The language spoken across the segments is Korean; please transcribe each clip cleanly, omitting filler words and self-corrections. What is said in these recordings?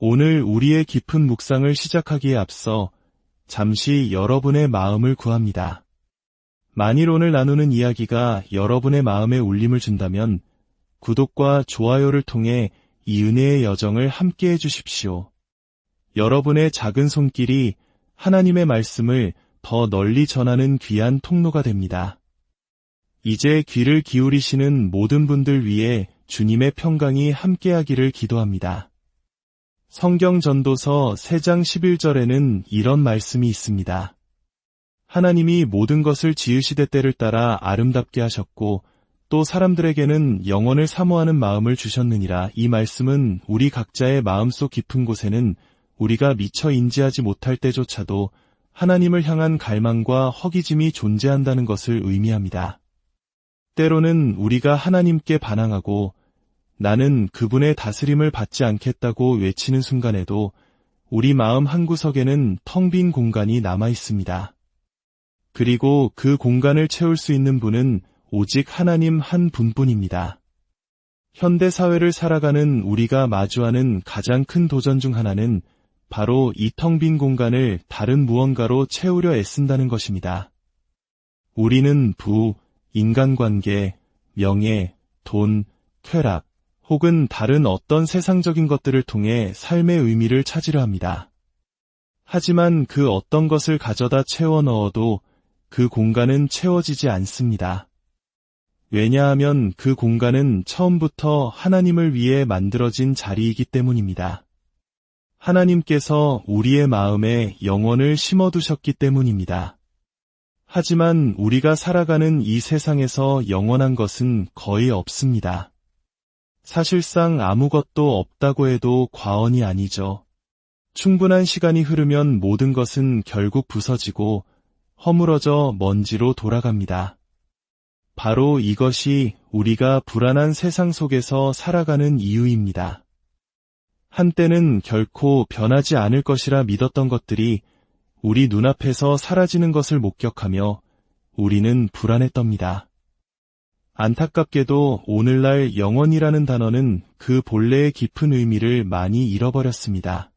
오늘 우리의 깊은 묵상을 시작하기에 앞서 잠시 여러분의 마음을 구합니다. 만일 오늘 나누는 이야기가 여러분의 마음에 울림을 준다면 구독과 좋아요를 통해 이 은혜의 여정을 함께 해주십시오. 여러분의 작은 손길이 하나님의 말씀을 더 널리 전하는 귀한 통로가 됩니다. 이제 귀를 기울이시는 모든 분들 위해 주님의 평강이 함께하기를 기도합니다. 성경 전도서 3장 11절에는 이런 말씀이 있습니다. 하나님이 모든 것을 지으시되 때를 따라 아름답게 하셨고 또 사람들에게는 영원을 사모하는 마음을 주셨느니라. 이 말씀은 우리 각자의 마음속 깊은 곳에는 우리가 미처 인지하지 못할 때조차도 하나님을 향한 갈망과 허기짐이 존재한다는 것을 의미합니다. 때로는 우리가 하나님께 반항하고 나는 그분의 다스림을 받지 않겠다고 외치는 순간에도 우리 마음 한구석에는 텅 빈 공간이 남아 있습니다. 그리고 그 공간을 채울 수 있는 분은 오직 하나님 한 분뿐입니다. 현대 사회를 살아가는 우리가 마주하는 가장 큰 도전 중 하나는 바로 이 텅 빈 공간을 다른 무언가로 채우려 애쓴다는 것입니다. 우리는 부, 인간관계, 명예, 돈, 쾌락, 혹은 다른 어떤 세상적인 것들을 통해 삶의 의미를 찾으려 합니다. 하지만 그 어떤 것을 가져다 채워 넣어도 그 공간은 채워지지 않습니다. 왜냐하면 그 공간은 처음부터 하나님을 위해 만들어진 자리이기 때문입니다. 하나님께서 우리의 마음에 영원을 심어두셨기 때문입니다. 하지만 우리가 살아가는 이 세상에서 영원한 것은 거의 없습니다. 사실상 아무것도 없다고 해도 과언이 아니죠. 충분한 시간이 흐르면 모든 것은 결국 부서지고 허물어져 먼지로 돌아갑니다. 바로 이것이 우리가 불안한 세상 속에서 살아가는 이유입니다. 한때는 결코 변하지 않을 것이라 믿었던 것들이 우리 눈앞에서 사라지는 것을 목격하며 우리는 불안했답니다. 안타깝게도 오늘날 영원이라는 단어는 그 본래의 깊은 의미를 많이 잃어버렸습니다.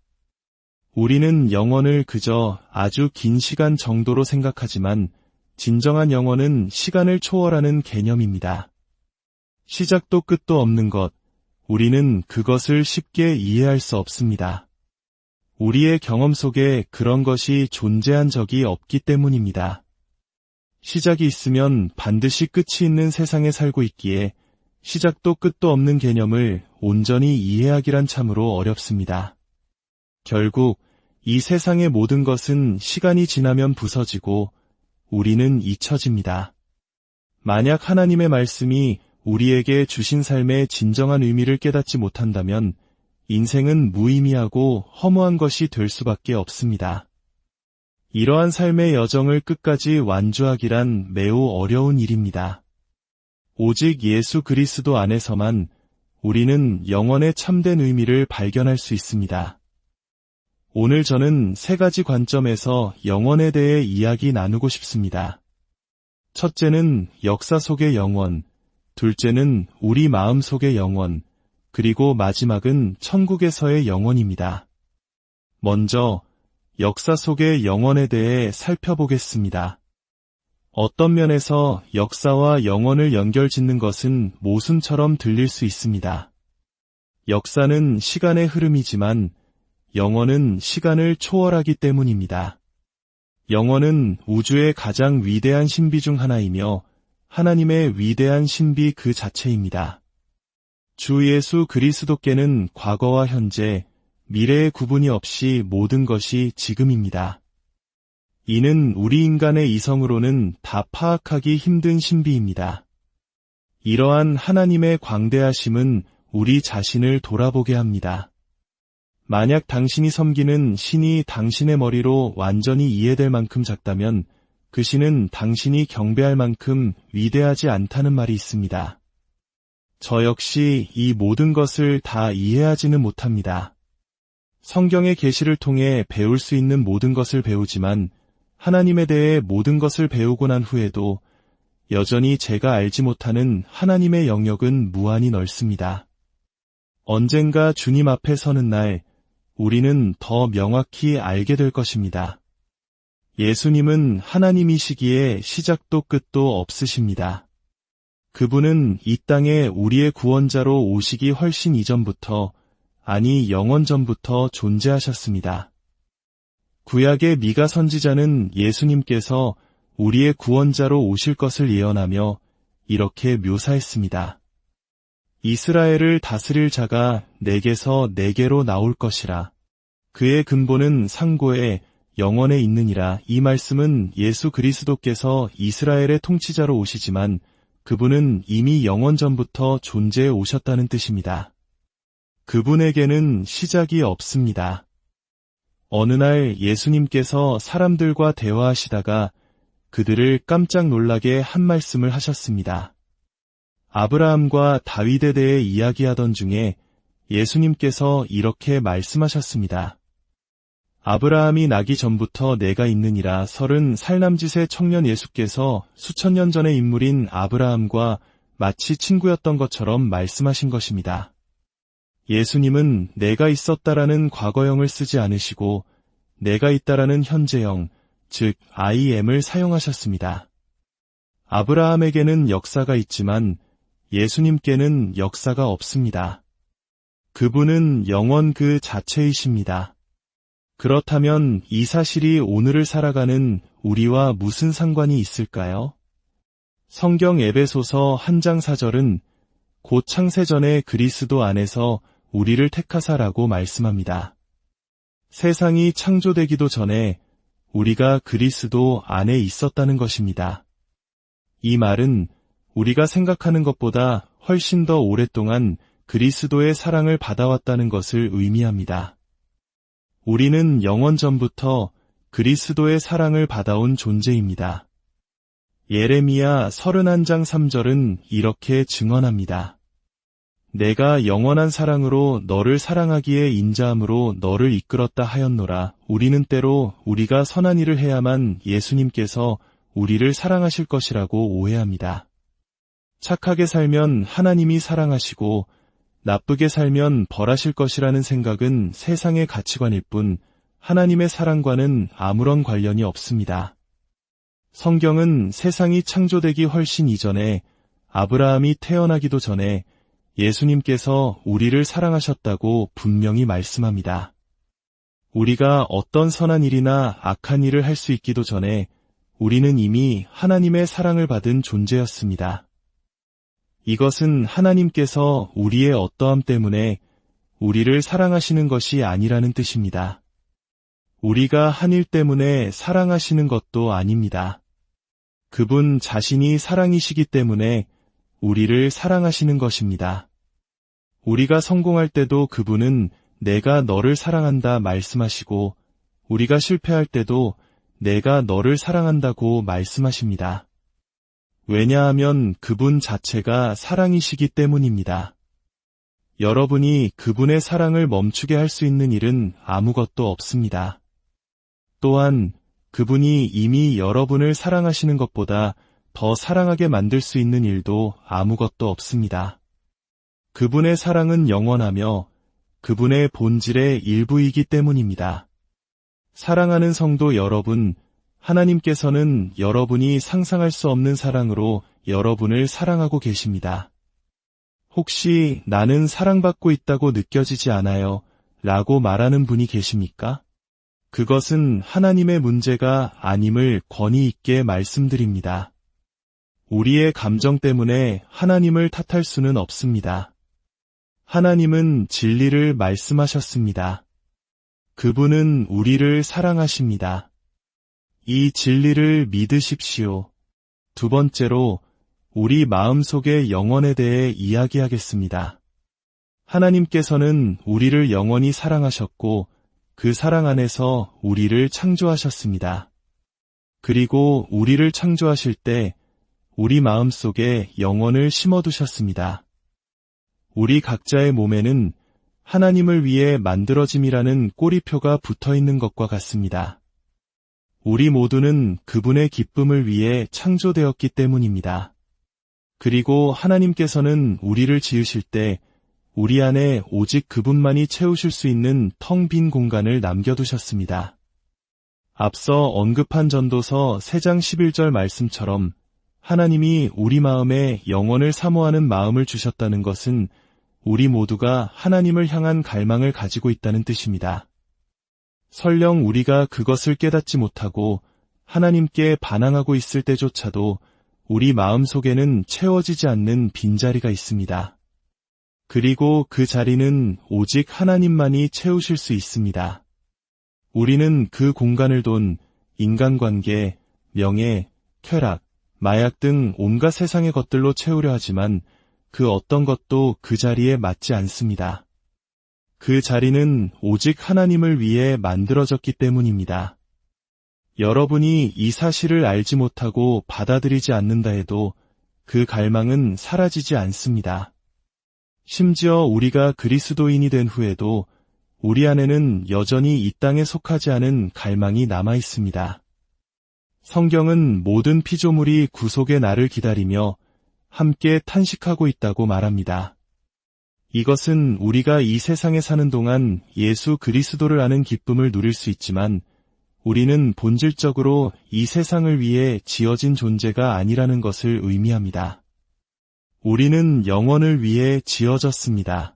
우리는 영원을 그저 아주 긴 시간 정도로 생각하지만 진정한 영원은 시간을 초월하는 개념입니다. 시작도 끝도 없는 것, 우리는 그것을 쉽게 이해할 수 없습니다. 우리의 경험 속에 그런 것이 존재한 적이 없기 때문입니다. 시작이 있으면 반드시 끝이 있는 세상에 살고 있기에 시작도 끝도 없는 개념을 온전히 이해하기란 참으로 어렵습니다. 결국 이 세상의 모든 것은 시간이 지나면 부서지고 우리는 잊혀집니다. 만약 하나님의 말씀이 우리에게 주신 삶의 진정한 의미를 깨닫지 못한다면 인생은 무의미하고 허무한 것이 될 수밖에 없습니다. 이러한 삶의 여정을 끝까지 완주하기란 매우 어려운 일입니다. 오직 예수 그리스도 안에서만 우리는 영원의 참된 의미를 발견할 수 있습니다. 오늘 저는 3가지 관점에서 영원에 대해 이야기 나누고 싶습니다. 첫째는 역사 속의 영원, 둘째는 우리 마음 속의 영원, 그리고 마지막은 천국에서의 영원입니다. 먼저 역사 속의 영원에 대해 살펴보겠습니다. 어떤 면에서 역사와 영원을 연결짓는 것은 모순처럼 들릴 수 있습니다. 역사는 시간의 흐름이지만 영원은 시간을 초월하기 때문입니다. 영원은 우주의 가장 위대한 신비 중 하나이며 하나님의 위대한 신비 그 자체입니다. 주 예수 그리스도께는 과거와 현재, 미래의 구분이 없이 모든 것이 지금입니다. 이는 우리 인간의 이성으로는 다 파악하기 힘든 신비입니다. 이러한 하나님의 광대하심은 우리 자신을 돌아보게 합니다. 만약 당신이 섬기는 신이 당신의 머리로 완전히 이해될 만큼 작다면 그 신은 당신이 경배할 만큼 위대하지 않다는 말이 있습니다. 저 역시 이 모든 것을 다 이해하지는 못합니다. 성경의 계시를 통해 배울 수 있는 모든 것을 배우지만 하나님에 대해 모든 것을 배우고 난 후에도 여전히 제가 알지 못하는 하나님의 영역은 무한히 넓습니다. 언젠가 주님 앞에 서는 날 우리는 더 명확히 알게 될 것입니다. 예수님은 하나님이시기에 시작도 끝도 없으십니다. 그분은 이 땅에 우리의 구원자로 오시기 훨씬 이전부터, 아니 영원전부터 존재하셨습니다. 구약의 미가 선지자는 예수님께서 우리의 구원자로 오실 것을 예언하며 이렇게 묘사했습니다. 이스라엘을 다스릴 자가 내게서 내게로 나올 것이라. 그의 근본은 상고에 영원에 있느니라. 이 말씀은 예수 그리스도께서 이스라엘의 통치자로 오시지만 그분은 이미 영원전부터 존재해 오셨다는 뜻입니다. 그분에게는 시작이 없습니다. 어느 날 예수님께서 사람들과 대화하시다가 그들을 깜짝 놀라게 한 말씀을 하셨습니다. 아브라함과 다윗에 대해 이야기하던 중에 예수님께서 이렇게 말씀하셨습니다. 아브라함이 나기 전부터 내가 있느니라. 30살 남짓의 청년 예수께서 수천 년 전의 인물인 아브라함과 마치 친구였던 것처럼 말씀하신 것입니다. 예수님은 내가 있었다라는 과거형을 쓰지 않으시고 내가 있다라는 현재형, 즉 I am을 사용하셨습니다. 아브라함에게는 역사가 있지만 예수님께는 역사가 없습니다. 그분은 영원 그 자체이십니다. 그렇다면 이 사실이 오늘을 살아가는 우리와 무슨 상관이 있을까요? 성경 에베소서 1장 4절은 곧 창세전에 그리스도 안에서 우리를 택하사라고 말씀합니다. 세상이 창조되기도 전에 우리가 그리스도 안에 있었다는 것입니다. 이 말은 우리가 생각하는 것보다 훨씬 더 오랫동안 그리스도의 사랑을 받아왔다는 것을 의미합니다. 우리는 영원전부터 그리스도의 사랑을 받아온 존재입니다. 예레미야 31장 3절은 이렇게 증언합니다. 내가 영원한 사랑으로 너를 사랑하기에 인자함으로 너를 이끌었다 하였노라. 우리는 때로 우리가 선한 일을 해야만 예수님께서 우리를 사랑하실 것이라고 오해합니다. 착하게 살면 하나님이 사랑하시고 나쁘게 살면 벌하실 것이라는 생각은 세상의 가치관일 뿐 하나님의 사랑과는 아무런 관련이 없습니다. 성경은 세상이 창조되기 훨씬 이전에 아브라함이 태어나기도 전에 예수님께서 우리를 사랑하셨다고 분명히 말씀합니다. 우리가 어떤 선한 일이나 악한 일을 할 수 있기도 전에 우리는 이미 하나님의 사랑을 받은 존재였습니다. 이것은 하나님께서 우리의 어떠함 때문에 우리를 사랑하시는 것이 아니라는 뜻입니다. 우리가 한 일 때문에 사랑하시는 것도 아닙니다. 그분 자신이 사랑이시기 때문에 우리를 사랑하시는 것입니다. 우리가 성공할 때도 그분은 내가 너를 사랑한다 말씀하시고 우리가 실패할 때도 내가 너를 사랑한다고 말씀하십니다. 왜냐하면 그분 자체가 사랑이시기 때문입니다. 여러분이 그분의 사랑을 멈추게 할 수 있는 일은 아무것도 없습니다. 또한 그분이 이미 여러분을 사랑하시는 것보다 더 사랑하게 만들 수 있는 일도 아무것도 없습니다. 그분의 사랑은 영원하며 그분의 본질의 일부이기 때문입니다. 사랑하는 성도 여러분, 하나님께서는 여러분이 상상할 수 없는 사랑으로 여러분을 사랑하고 계십니다. 혹시 나는 사랑받고 있다고 느껴지지 않아요 라고 말하는 분이 계십니까? 그것은 하나님의 문제가 아님을 권위 있게 말씀드립니다. 우리의 감정 때문에 하나님을 탓할 수는 없습니다. 하나님은 진리를 말씀하셨습니다. 그분은 우리를 사랑하십니다. 이 진리를 믿으십시오. 두 번째로, 우리 마음속의 영원에 대해 이야기하겠습니다. 하나님께서는 우리를 영원히 사랑하셨고 그 사랑 안에서 우리를 창조하셨습니다. 그리고 우리를 창조하실 때 우리 마음속에 영원을 심어두셨습니다. 우리 각자의 몸에는 하나님을 위해 만들어짐이라는 꼬리표가 붙어있는 것과 같습니다. 우리 모두는 그분의 기쁨을 위해 창조되었기 때문입니다. 그리고 하나님께서는 우리를 지으실 때 우리 안에 오직 그분만이 채우실 수 있는 텅 빈 공간을 남겨두셨습니다. 앞서 언급한 전도서 3장 11절 말씀처럼 하나님이 우리 마음에 영원을 사모하는 마음을 주셨다는 것은 우리 모두가 하나님을 향한 갈망을 가지고 있다는 뜻입니다. 설령 우리가 그것을 깨닫지 못하고 하나님께 반항하고 있을 때조차도 우리 마음속에는 채워지지 않는 빈자리가 있습니다. 그리고 그 자리는 오직 하나님만이 채우실 수 있습니다. 우리는 그 공간을 돈 인간관계, 명예, 쾌락, 마약 등 온갖 세상의 것들로 채우려 하지만 그 어떤 것도 그 자리에 맞지 않습니다. 그 자리는 오직 하나님을 위해 만들어졌기 때문입니다. 여러분이 이 사실을 알지 못하고 받아들이지 않는다 해도 그 갈망은 사라지지 않습니다. 심지어 우리가 그리스도인이 된 후에도 우리 안에는 여전히 이 땅에 속하지 않은 갈망이 남아 있습니다. 성경은 모든 피조물이 구속의 날을 기다리며 함께 탄식하고 있다고 말합니다. 이것은 우리가 이 세상에 사는 동안 예수 그리스도를 아는 기쁨을 누릴 수 있지만 우리는 본질적으로 이 세상을 위해 지어진 존재가 아니라는 것을 의미합니다. 우리는 영원을 위해 지어졌습니다.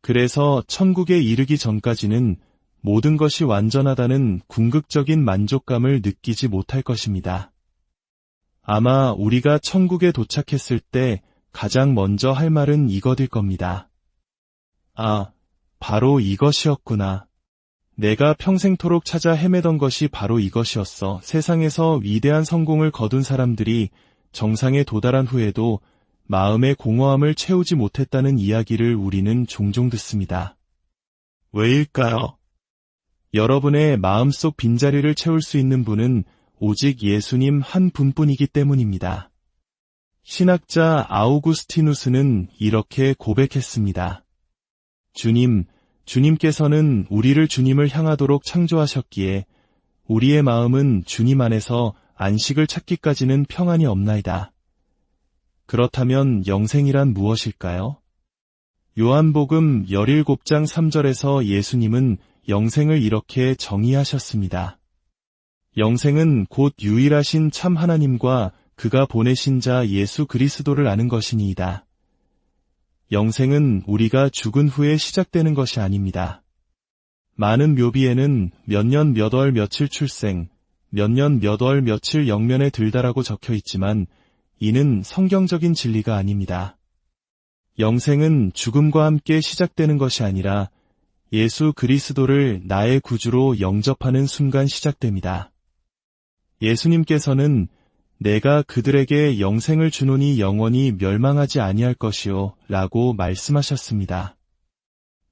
그래서 천국에 이르기 전까지는 모든 것이 완전하다는 궁극적인 만족감을 느끼지 못할 것입니다. 아마 우리가 천국에 도착했을 때 가장 먼저 할 말은 이것일 겁니다. 아, 바로 이것이었구나. 내가 평생토록 찾아 헤매던 것이 바로 이것이었어. 세상에서 위대한 성공을 거둔 사람들이 정상에 도달한 후에도 마음의 공허함을 채우지 못했다는 이야기를 우리는 종종 듣습니다. 왜일까요? 여러분의 마음속 빈자리를 채울 수 있는 분은 오직 예수님 한 분뿐이기 때문입니다. 신학자 아우구스티누스는 이렇게 고백했습니다. 주님께서는 우리를 주님을 향하도록 창조하셨기에 우리의 마음은 주님 안에서 안식을 찾기까지는 평안이 없나이다. 그렇다면 영생이란 무엇일까요? 요한복음 17장 3절에서 예수님은 영생을 이렇게 정의하셨습니다. 영생은 곧 유일하신 참 하나님과 그가 보내신 자 예수 그리스도를 아는 것이니이다. 영생은 우리가 죽은 후에 시작되는 것이 아닙니다. 많은 묘비에는 몇 년 몇 월 며칠 출생, 몇 년 몇 월 며칠 영면에 들다라고 적혀 있지만 이는 성경적인 진리가 아닙니다. 영생은 죽음과 함께 시작되는 것이 아니라 예수 그리스도를 나의 구주로 영접하는 순간 시작됩니다. 예수님께서는 내가 그들에게 영생을 주노니 영원히 멸망하지 아니할 것이요 라고 말씀하셨습니다.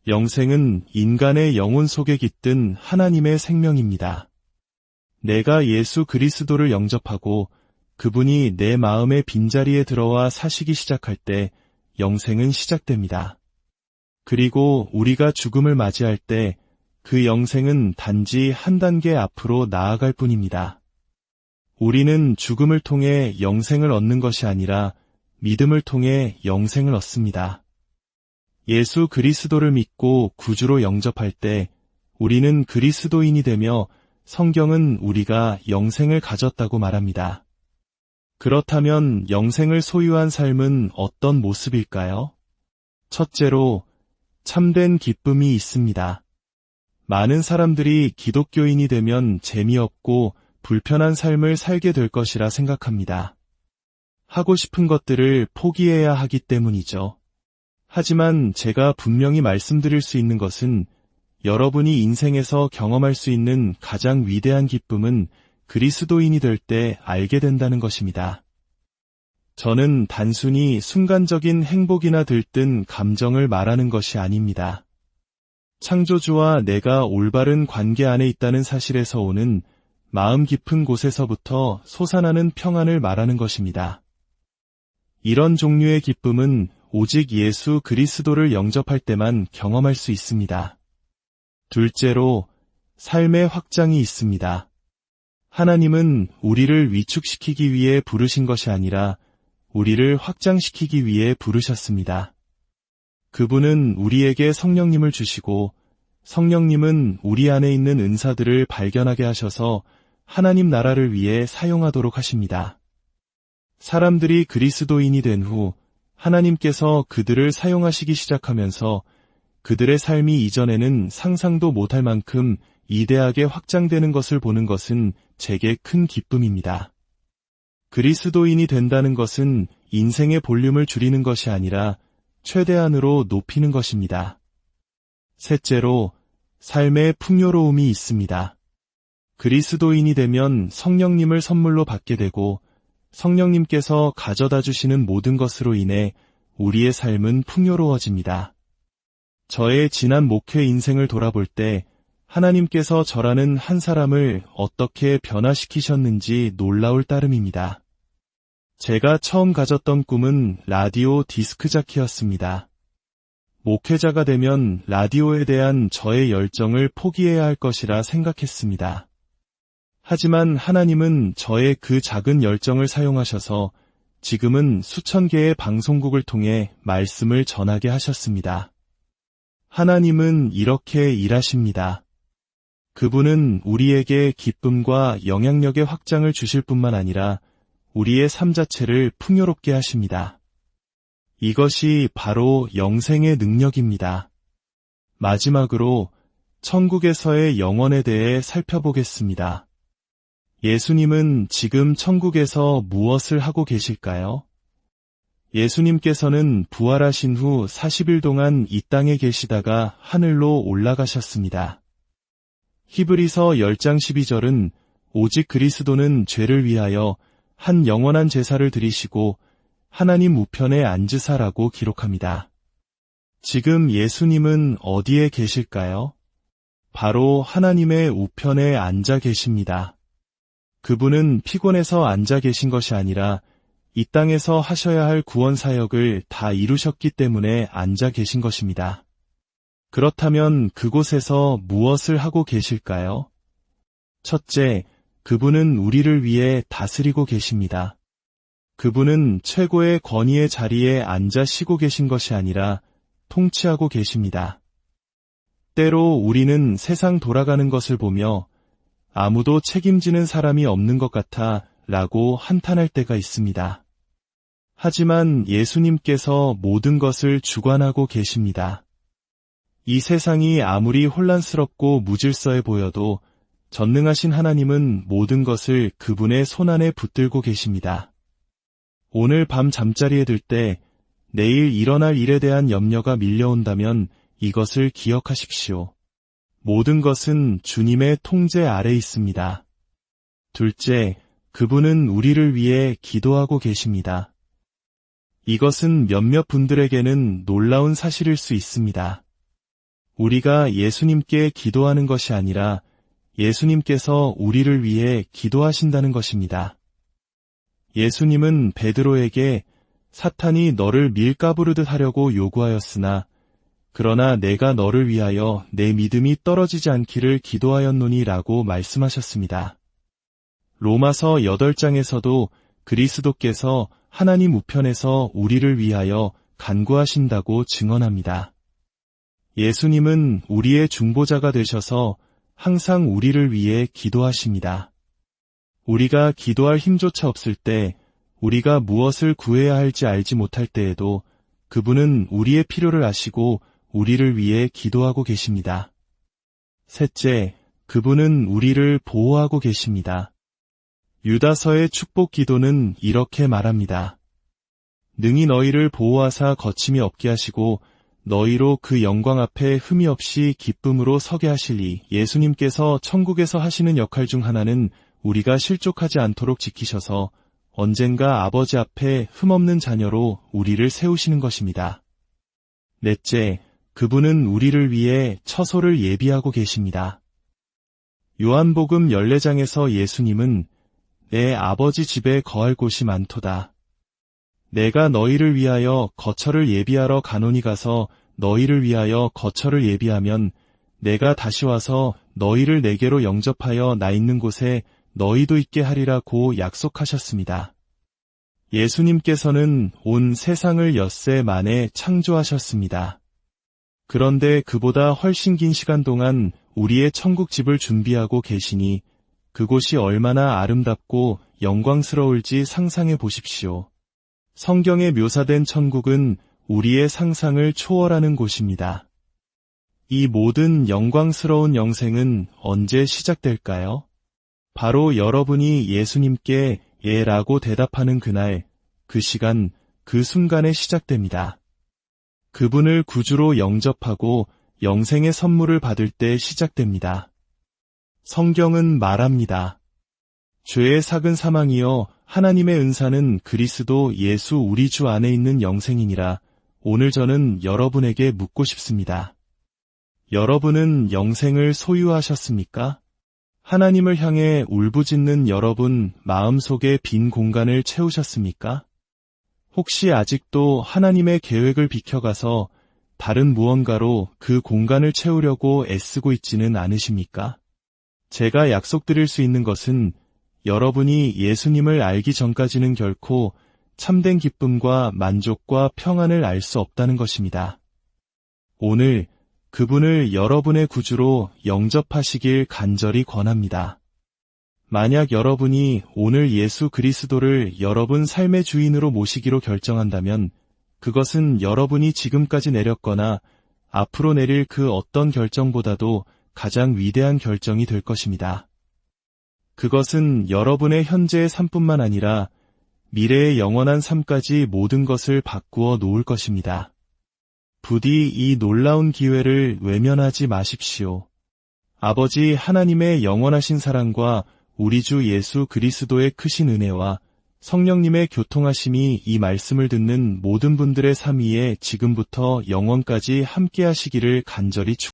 영생은 인간의 영혼 속에 깃든 하나님의 생명입니다. 내가 예수 그리스도를 영접하고 그분이 내 마음의 빈자리에 들어와 사시기 시작할 때 영생은 시작됩니다. 그리고 우리가 죽음을 맞이할 때 그 영생은 단지 한 단계 앞으로 나아갈 뿐입니다. 우리는 죽음을 통해 영생을 얻는 것이 아니라 믿음을 통해 영생을 얻습니다. 예수 그리스도를 믿고 구주로 영접할 때 우리는 그리스도인이 되며 성경은 우리가 영생을 가졌다고 말합니다. 그렇다면 영생을 소유한 삶은 어떤 모습일까요? 첫째로, 참된 기쁨이 있습니다. 많은 사람들이 기독교인이 되면 재미없고 불편한 삶을 살게 될 것이라 생각합니다. 하고 싶은 것들을 포기해야 하기 때문이죠. 하지만 제가 분명히 말씀드릴 수 있는 것은 여러분이 인생에서 경험할 수 있는 가장 위대한 기쁨은 그리스도인이 될 때 알게 된다는 것입니다. 저는 단순히 순간적인 행복이나 들뜬 감정을 말하는 것이 아닙니다. 창조주와 내가 올바른 관계 안에 있다는 사실에서 오는 마음 깊은 곳에서부터 솟아나는 평안을 말하는 것입니다. 이런 종류의 기쁨은 오직 예수 그리스도를 영접할 때만 경험할 수 있습니다. 둘째로, 삶의 확장이 있습니다. 하나님은 우리를 위축시키기 위해 부르신 것이 아니라 우리를 확장시키기 위해 부르셨습니다. 그분은 우리에게 성령님을 주시고 성령님은 우리 안에 있는 은사들을 발견하게 하셔서 하나님 나라를 위해 사용하도록 하십니다. 사람들이 그리스도인이 된 후 하나님께서 그들을 사용하시기 시작하면서 그들의 삶이 이전에는 상상도 못할 만큼 이대하게 확장되는 것을 보는 것은 제게 큰 기쁨입니다. 그리스도인이 된다는 것은 인생의 볼륨을 줄이는 것이 아니라 최대한으로 높이는 것입니다. 셋째로, 삶의 풍요로움이 있습니다. 그리스도인이 되면 성령님을 선물로 받게 되고 성령님께서 가져다 주시는 모든 것으로 인해 우리의 삶은 풍요로워집니다. 저의 지난 목회 인생을 돌아볼 때 하나님께서 저라는 한 사람을 어떻게 변화시키셨는지 놀라울 따름입니다. 제가 처음 가졌던 꿈은 라디오 디스크자키였습니다. 목회자가 되면 라디오에 대한 저의 열정을 포기해야 할 것이라 생각했습니다. 하지만 하나님은 저의 그 작은 열정을 사용하셔서 지금은 수천 개의 방송국을 통해 말씀을 전하게 하셨습니다. 하나님은 이렇게 일하십니다. 그분은 우리에게 기쁨과 영향력의 확장을 주실 뿐만 아니라 우리의 삶 자체를 풍요롭게 하십니다. 이것이 바로 영생의 능력입니다. 마지막으로 천국에서의 영원에 대해 살펴보겠습니다. 예수님은 지금 천국에서 무엇을 하고 계실까요? 예수님께서는 부활하신 후 40일 동안 이 땅에 계시다가 하늘로 올라가셨습니다. 히브리서 10장 12절은 오직 그리스도는 죄를 위하여 한 영원한 제사를 드리시고 하나님 우편에 앉으사라고 기록합니다. 지금 예수님은 어디에 계실까요? 바로 하나님의 우편에 앉아 계십니다. 그분은 피곤해서 앉아 계신 것이 아니라 이 땅에서 하셔야 할 구원 사역을 다 이루셨기 때문에 앉아 계신 것입니다. 그렇다면 그곳에서 무엇을 하고 계실까요? 첫째, 그분은 우리를 위해 다스리고 계십니다. 그분은 최고의 권위의 자리에 앉아 쉬고 계신 것이 아니라 통치하고 계십니다. 때로 우리는 세상 돌아가는 것을 보며 아무도 책임지는 사람이 없는 것 같아 라고 한탄할 때가 있습니다. 하지만 예수님께서 모든 것을 주관하고 계십니다. 이 세상이 아무리 혼란스럽고 무질서해 보여도 전능하신 하나님은 모든 것을 그분의 손안에 붙들고 계십니다. 오늘 밤 잠자리에 들 때 내일 일어날 일에 대한 염려가 밀려온다면 이것을 기억하십시오. 모든 것은 주님의 통제 아래 있습니다. 둘째, 그분은 우리를 위해 기도하고 계십니다. 이것은 몇몇 분들에게는 놀라운 사실일 수 있습니다. 우리가 예수님께 기도하는 것이 아니라 예수님께서 우리를 위해 기도하신다는 것입니다. 예수님은 베드로에게 사탄이 너를 밀가부르듯 하려고 요구하였으나 그러나 내가 너를 위하여 내 믿음이 떨어지지 않기를 기도하였노니 라고 말씀하셨습니다. 로마서 8장에서도 그리스도께서 하나님 우편에서 우리를 위하여 간구하신다고 증언합니다. 예수님은 우리의 중보자가 되셔서 항상 우리를 위해 기도하십니다. 우리가 기도할 힘조차 없을 때, 우리가 무엇을 구해야 할지 알지 못할 때에도 그분은 우리의 필요를 아시고 우리를 위해 기도하고 계십니다. 셋째, 그분은 우리를 보호하고 계십니다. 유다서의 축복 기도는 이렇게 말합니다. 능히 너희를 보호하사 거침이 없게 하시고 너희로 그 영광 앞에 흠이 없이 기쁨으로 서게 하시리. 예수님께서 천국에서 하시는 역할 중 하나는 우리가 실족하지 않도록 지키셔서 언젠가 아버지 앞에 흠없는 자녀로 우리를 세우시는 것입니다. 넷째, 그분은 우리를 위해 처소를 예비하고 계십니다. 요한복음 14장에서 예수님은 내 아버지 집에 거할 곳이 많도다. 내가 너희를 위하여 거처를 예비하러 가노니 가서 너희를 위하여 거처를 예비하면 내가 다시 와서 너희를 내게로 영접하여 나 있는 곳에 너희도 있게 하리라고 약속하셨습니다. 예수님께서는 온 세상을 엿새 만에 창조하셨습니다. 그런데 그보다 훨씬 긴 시간 동안 우리의 천국집을 준비하고 계시니 그곳이 얼마나 아름답고 영광스러울지 상상해 보십시오. 성경에 묘사된 천국은 우리의 상상을 초월하는 곳입니다. 이 모든 영광스러운 영생은 언제 시작될까요? 바로 여러분이 예수님께 예라고 대답하는 그날, 그 시간, 그 순간에 시작됩니다. 그분을 구주로 영접하고 영생의 선물을 받을 때 시작됩니다. 성경은 말합니다. 죄의 삭은 사망이여 하나님의 은사는 그리스도 예수 우리 주 안에 있는 영생이니라. 오늘 저는 여러분에게 묻고 싶습니다. 여러분은 영생을 소유하셨습니까? 하나님을 향해 울부짖는 여러분 마음속에 빈 공간을 채우셨습니까? 혹시 아직도 하나님의 계획을 비켜가서 다른 무언가로 그 공간을 채우려고 애쓰고 있지는 않으십니까? 제가 약속드릴 수 있는 것은 여러분이 예수님을 알기 전까지는 결코 참된 기쁨과 만족과 평안을 알 수 없다는 것입니다. 오늘 그분을 여러분의 구주로 영접하시길 간절히 권합니다. 만약 여러분이 오늘 예수 그리스도를 여러분 삶의 주인으로 모시기로 결정한다면 그것은 여러분이 지금까지 내렸거나 앞으로 내릴 그 어떤 결정보다도 가장 위대한 결정이 될 것입니다. 그것은 여러분의 현재의 삶뿐만 아니라 미래의 영원한 삶까지 모든 것을 바꾸어 놓을 것입니다. 부디 이 놀라운 기회를 외면하지 마십시오. 아버지 하나님의 영원하신 사랑과 우리 주 예수 그리스도의 크신 은혜와 성령님의 교통하심이 이 말씀을 듣는 모든 분들의 삶 위에 지금부터 영원까지 함께 하시기를 간절히 축복합니다.